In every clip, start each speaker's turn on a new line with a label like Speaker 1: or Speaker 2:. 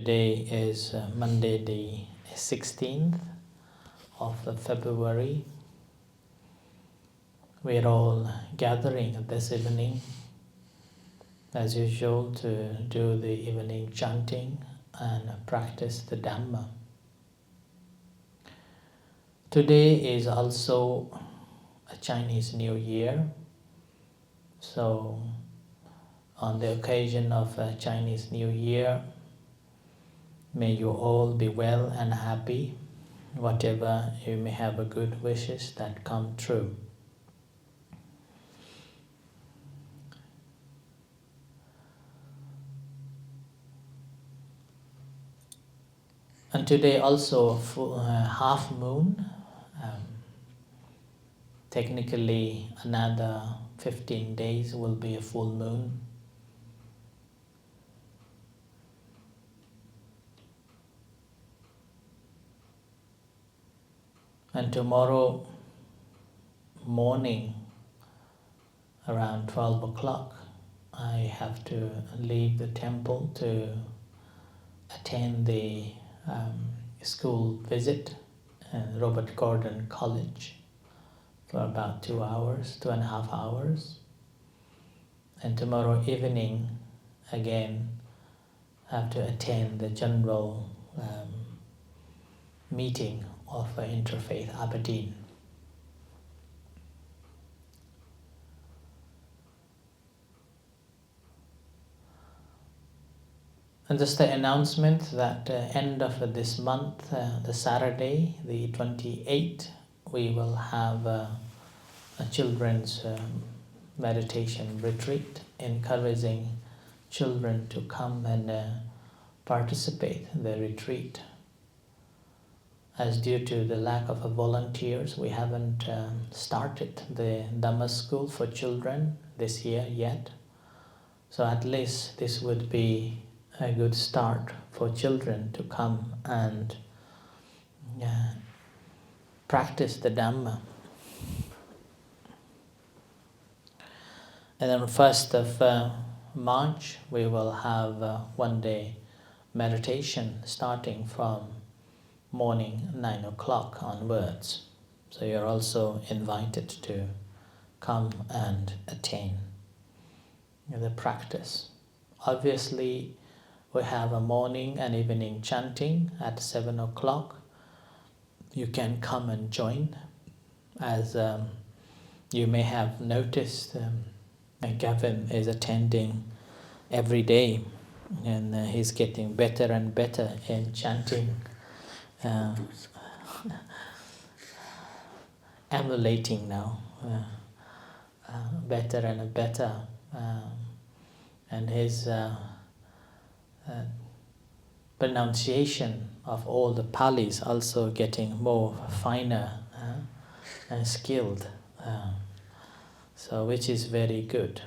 Speaker 1: Today is Monday the 16th of February. We're all gathering this evening as usual to do the evening chanting and practice the Dhamma. Today is also a Chinese New Year, so on the occasion of Chinese New Year, may you all be well and happy, whatever you may have a good wishes that come true. And today also a full, half moon, technically another 15 days will be a full moon. And tomorrow morning around 12 o'clock, I have to leave the temple to attend the school visit at Robert Gordon College for about 2 hours, 2.5 hours. And tomorrow evening, again, I have to attend the general meeting of Interfaith Aberdeen. And just the announcement that end of this month, the Saturday, the 28th, we will have a children's meditation retreat, encouraging children to come and participate in the retreat. As due to the lack of volunteers, we haven't started the Dhamma school for children this year yet. So at least this would be a good start for children to come and practice the Dhamma. And then 1st of March, we will have one day meditation starting from morning 9 o'clock onwards. So you're also invited to come and attain the practice. Obviously, we have a morning and evening chanting at 7 o'clock. You can come and join. As you may have noticed, Gavin is attending every day, and he's getting better and better in chanting, emulating now, better and better, and his pronunciation of all the Palis also getting more finer and skilled, so which is very good.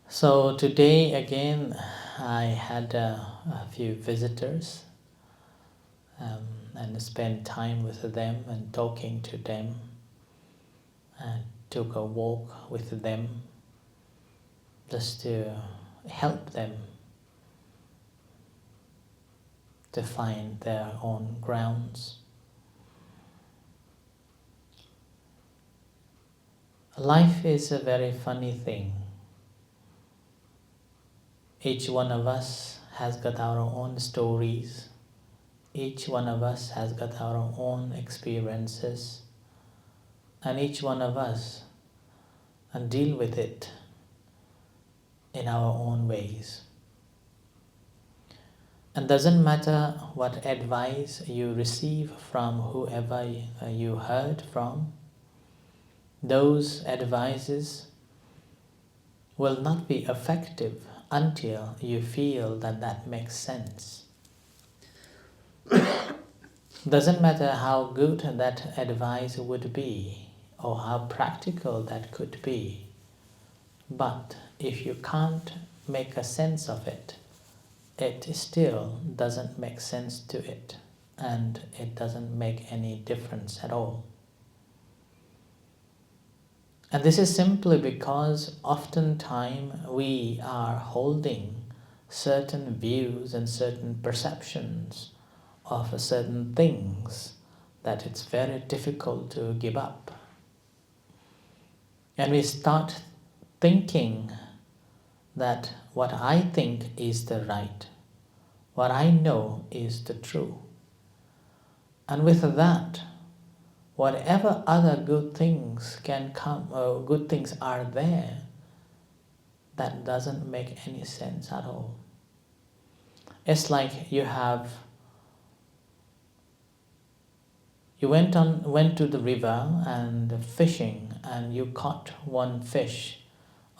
Speaker 1: So today again I had a few visitors and spent time with them and talking to them, and took a walk with them just to help them to find their own grounds. Life is a very funny thing. Each one of us has got our own stories. Each one of us has got our own experiences. And each one of us deal with it in our own ways. And doesn't matter what advice you receive from whoever you heard from, those advices will not be effective until you feel that that makes sense. Doesn't matter how good that advice would be or how practical that could be, but if you can't make a sense of it, it still doesn't make sense to it, and it doesn't make any difference at all. And this is simply because oftentimes we are holding certain views and certain perceptions of certain things that it's very difficult to give up. And we start thinking that what I think is the right, what I know is the true. And with that, whatever other good things can come, good things are there, that doesn't make any sense at all. It's like you went to the river and fishing, and you caught one fish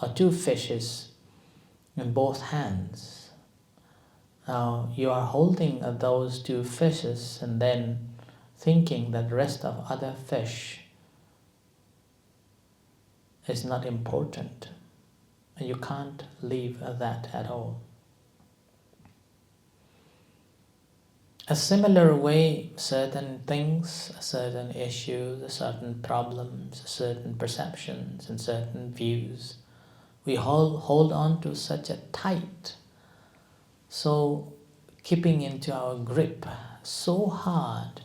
Speaker 1: or two fishes in both hands. Now you are holding those two fishes and then thinking that the rest of other fish is not important. You can't leave that at all. A similar way, certain things, certain issues, certain problems, certain perceptions, and certain views, we hold on to such a tight, so keeping into our grip so hard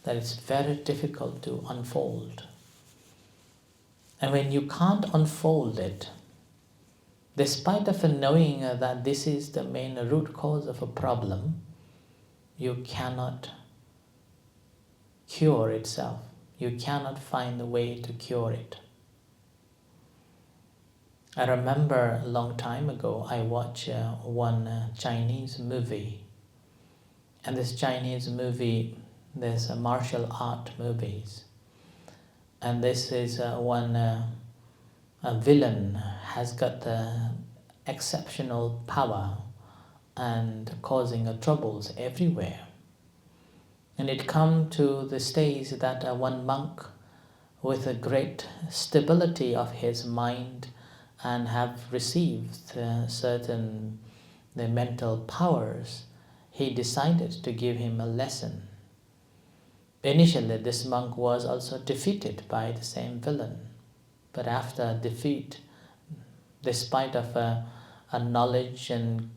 Speaker 1: that it's very difficult to unfold. And when you can't unfold it, despite of knowing that this is the main root cause of a problem, you cannot cure itself. You cannot find a way to cure it. I remember a long time ago I watched one Chinese movie. And this Chinese movie, there's martial art movies. And this is one a villain has got the exceptional power and causing troubles everywhere. And it come to the stage that one monk with a great stability of his mind and have received certain the mental powers, he decided to give him a lesson. Initially, this monk was also defeated by the same villain. But after defeat, despite of a knowledge and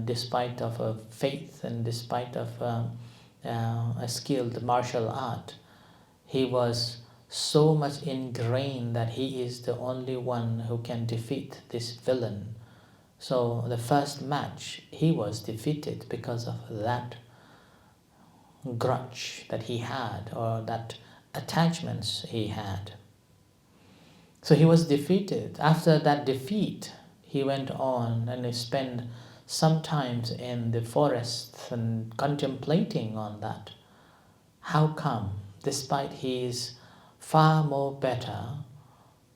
Speaker 1: despite of a faith and despite of a skilled martial art, he was so much ingrained that he is the only one who can defeat this villain. So the first match, he was defeated because of that grudge that he had, or that attachments he had. So he was defeated. After that defeat, he went on and he spent some time in the forest and contemplating on that. How come, despite he is far more better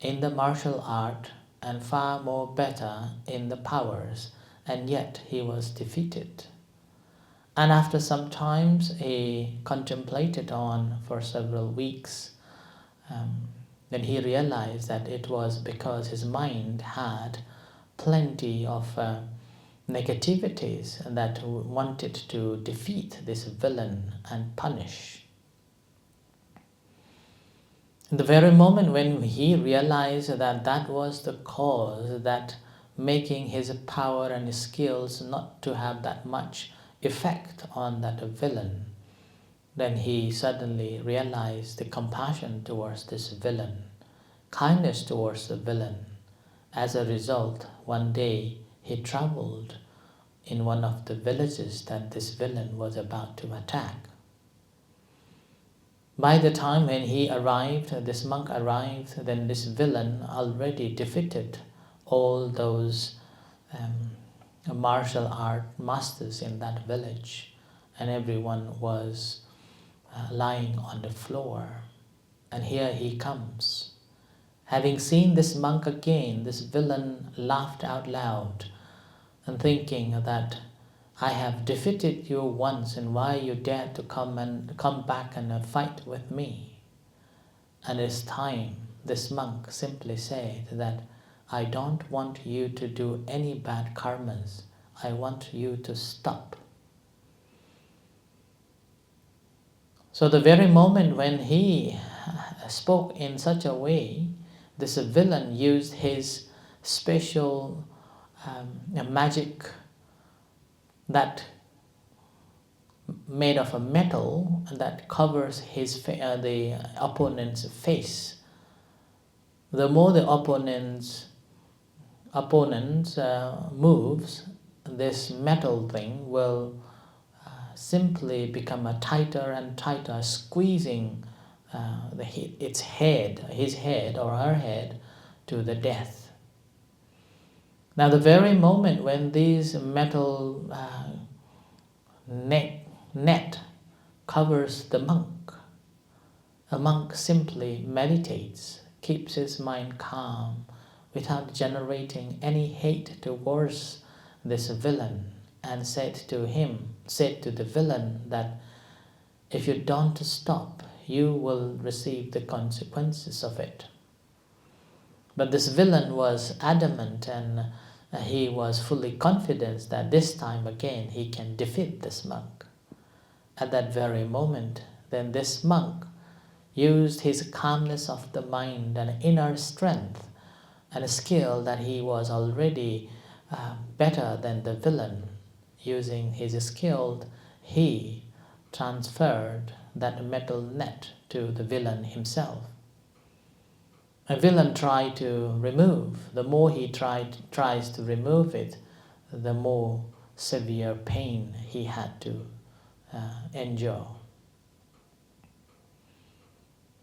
Speaker 1: in the martial art and far more better in the powers, and yet he was defeated? And after some times, he contemplated on for several weeks. Then he realized that it was because his mind had plenty of negativities that wanted to defeat this villain and punish. In the very moment when he realized that that was the cause, that making his power and his skills not to have that much effect on that villain, then he suddenly realized the compassion towards this villain, kindness towards the villain. As a result, one day he traveled in one of the villages that this villain was about to attack. By the time when he arrived, this monk arrived, then this villain already defeated all those martial art masters in that village, and everyone was lying on the floor. And here he comes. Having seen this monk again, this villain laughed out loud and thinking that I have defeated you once, and why you dare to come back and fight with me? And it's time. This monk simply said that I don't want you to do any bad karmas. I want you to stop. So the very moment when he spoke in such a way, this villain used his special magic that made of a metal that covers the opponent's face. The more the opponent moves, this metal thing will simply become a tighter and tighter, squeezing his head or her head to the death. Now, the very moment when this metal net covers the monk, a monk simply meditates, keeps his mind calm without generating any hate towards this villain, and said to the villain that if you don't stop, you will receive the consequences of it. But this villain was adamant, and he was fully confident that this time again he can defeat this monk. At that very moment, then this monk used his calmness of the mind and inner strength and a skill that he was already better than the villain. Using his skill, he transferred that metal net to the villain himself. A villain tried to remove. The more he tries to remove it, the more severe pain he had to endure.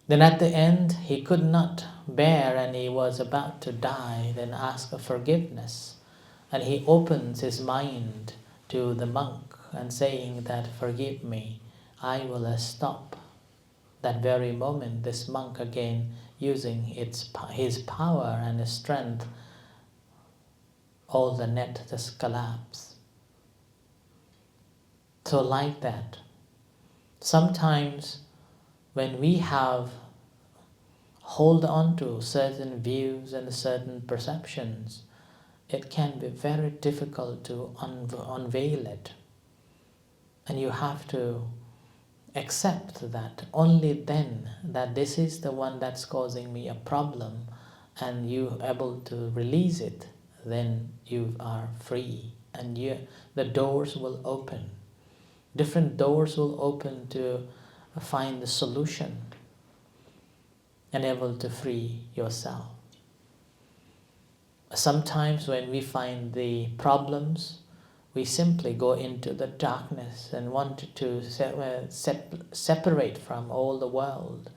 Speaker 1: Then at the end, he could not bear and he was about to die, then asked for forgiveness. And he opens his mind to the monk and saying that, forgive me, I will stop. That very moment, this monk again, using his power and his strength, all the net just collapsed. So like that, sometimes when we hold on to certain views and certain perceptions, it can be very difficult to unveil it. And you have to accept that only then, that this is the one that's causing me a problem, and you are able to release it, then you are free and the doors will open. Different doors will open to find the solution and able to free yourself. Sometimes when we find the problems, we simply go into the darkness and want to separate from all the world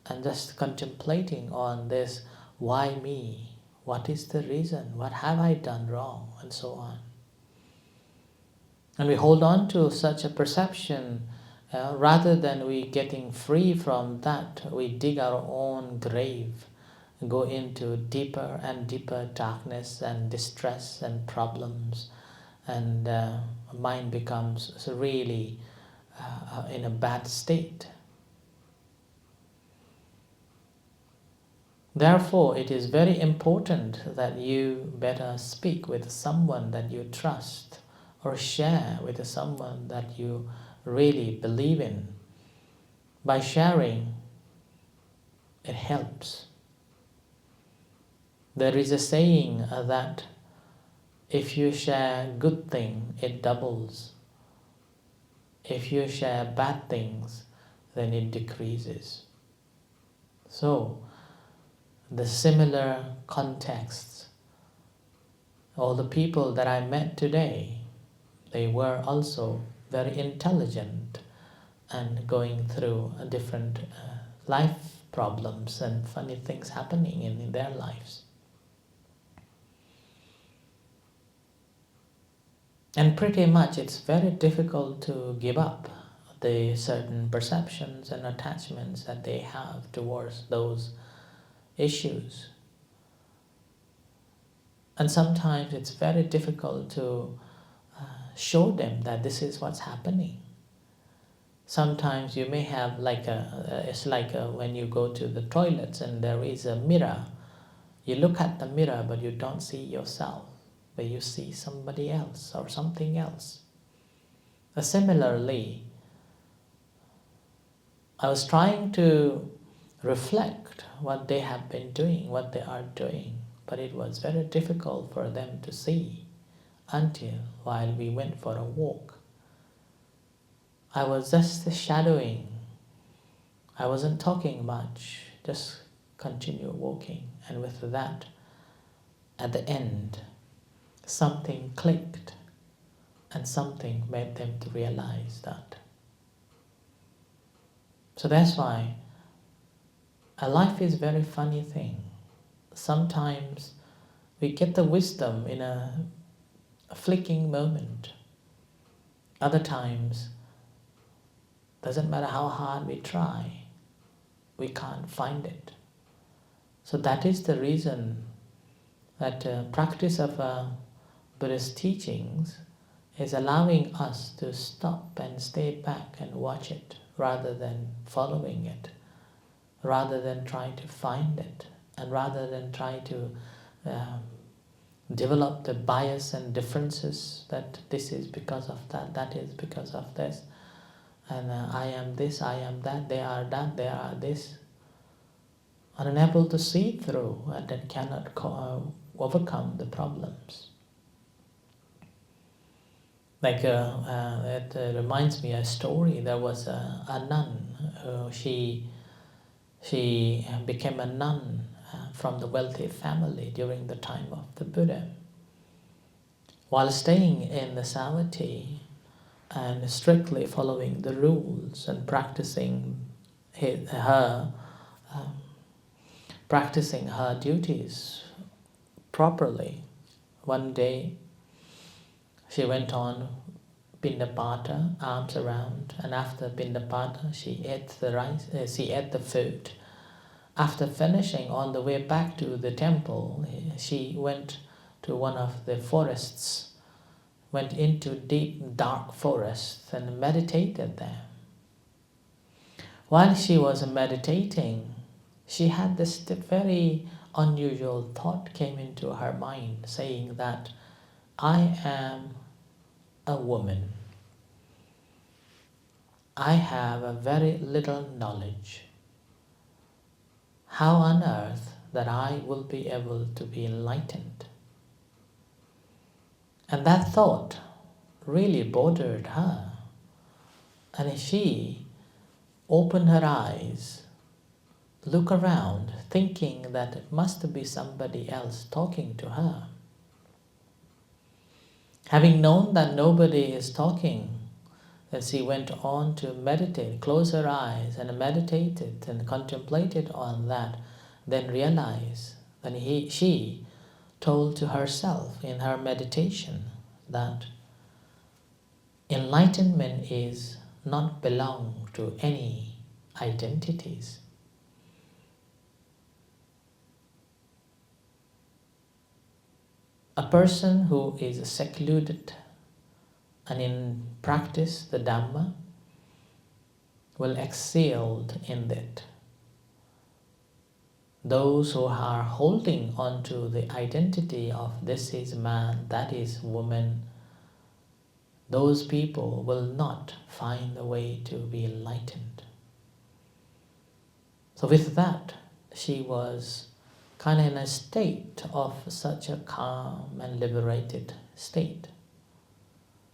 Speaker 1: and just contemplating on this, why me? What is the reason? What have I done wrong? And so on. And we hold on to such a perception. Rather than we getting free from that, we dig our own grave, go into deeper and deeper darkness and distress and problems, and mind becomes really in a bad state. Therefore, it is very important that you better speak with someone that you trust, or share with someone that you really believe in. By sharing, it helps. There is a saying that if you share good thing, it doubles. If you share bad things, then it decreases. So, the similar contexts, all the people that I met today, they were also very intelligent and going through a different life problems and funny things happening in their lives. And pretty much it's very difficult to give up the certain perceptions and attachments that they have towards those issues. And sometimes it's very difficult to show them that this is what's happening. Sometimes you may have it's like when you go to the toilets and there is a mirror. You look at the mirror but you don't see yourself, but you see somebody else or something else. Similarly, I was trying to reflect what they have been doing, what they are doing. But it was very difficult for them to see until while we went for a walk. I was just shadowing. I wasn't talking much, just continue walking. And with that, at the end, something clicked and something made them to realize that. So that's why a life is a very funny thing. Sometimes we get the wisdom in a flicking moment. Other times, doesn't matter how hard we try, we can't find it. So that is the reason that practice of Buddhist teachings is allowing us to stop and stay back and watch it rather than following it, rather than trying to find it, and rather than try to develop the bias and differences that this is because of that, that is because of this, and I am this, I am that, they are that, they are this, are unable to see through and then cannot overcome the problems. Like it reminds me a story. There was a nun. She became a nun from the wealthy family during the time of the Buddha. While staying in the Savatthi and strictly following the rules and practicing her duties properly, one day she went on Pindapata, arms around, and after Pindapata she ate the rice. She ate the food. After finishing, on the way back to the temple, she went to one of the forests, went into deep dark forests and meditated there. While she was meditating, she had this very unusual thought came into her mind, saying that I am a woman. I have a very little knowledge. How on earth that I will be able to be enlightened? And that thought really bothered her. And she opened her eyes, looked around, thinking that it must be somebody else talking to her. Having known that nobody is talking, then she went on to meditate, close her eyes and meditated and contemplated on that, then realized that she told to herself in her meditation that enlightenment is not belong to any identities. A person who is secluded and in practice the Dhamma will excel in it. Those who are holding on to the identity of this is man, that is woman, those people will not find a way to be enlightened. So with that, she was kind of in a state of such a calm and liberated state.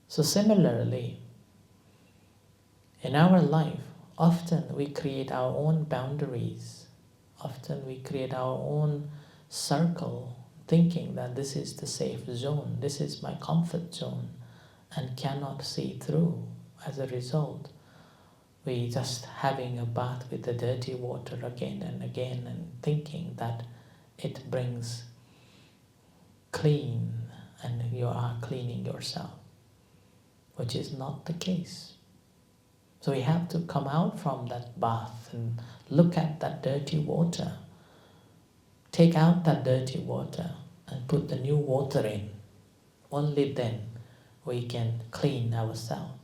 Speaker 1: So similarly, in our life, often we create our own boundaries. Often we create our own circle, thinking that this is the safe zone, this is my comfort zone, and cannot see through. As a result, we just having a bath with the dirty water again and again and thinking that it brings clean and you are cleaning yourself, which is not the case. So we have to come out from that bath and look at that dirty water, take out that dirty water and put the new water in. Only then we can clean ourselves.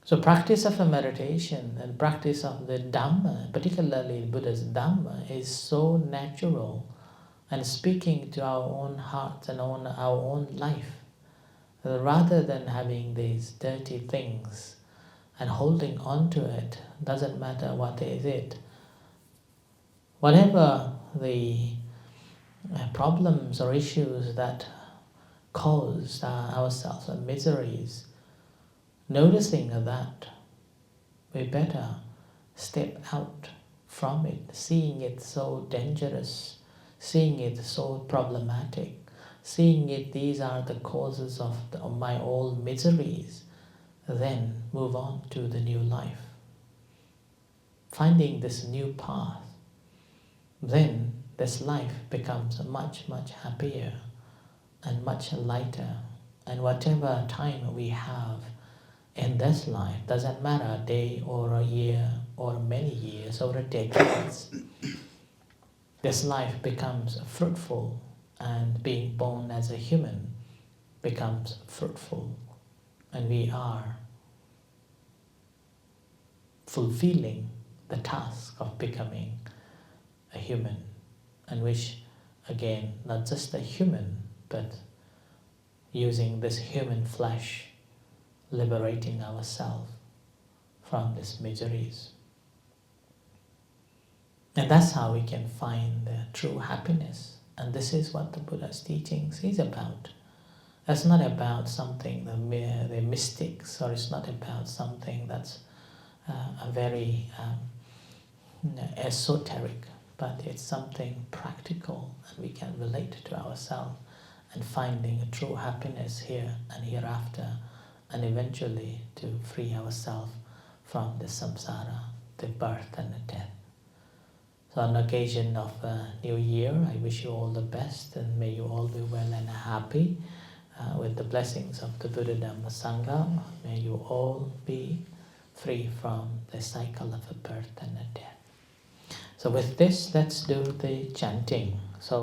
Speaker 1: So practice of a meditation and practice of the Dhamma, particularly Buddha's Dhamma, is so natural and speaking to our own hearts and our own life. Rather than having these dirty things and holding on to it, doesn't matter what is it, whatever the problems or issues that caused ourselves or miseries, noticing that we better step out from it, seeing it so dangerous, seeing it so problematic, seeing it these are the causes of my old miseries, then move on to the new life. Finding this new path, then this life becomes much, much happier and much lighter. And whatever time we have in this life, doesn't matter a day or a year or many years or a decades, this life becomes fruitful, and being born as a human becomes fruitful, and we are fulfilling the task of becoming a human, and which again, not just a human, but using this human flesh, liberating ourselves from these miseries. And that's how we can find the true happiness. And this is what the Buddha's teachings is about. It's not about something, the mystics, or it's not about something that's a very esoteric, but it's something practical and we can relate to ourselves, and finding a true happiness here and hereafter, and eventually to free ourselves from the samsara, the birth and the death. So on occasion of New Year, I wish you all the best, and may you all be well and happy with the blessings of the Buddha Dhamma Sangha. May you all be free from the cycle of a birth and a death. So with this, let's do the chanting. So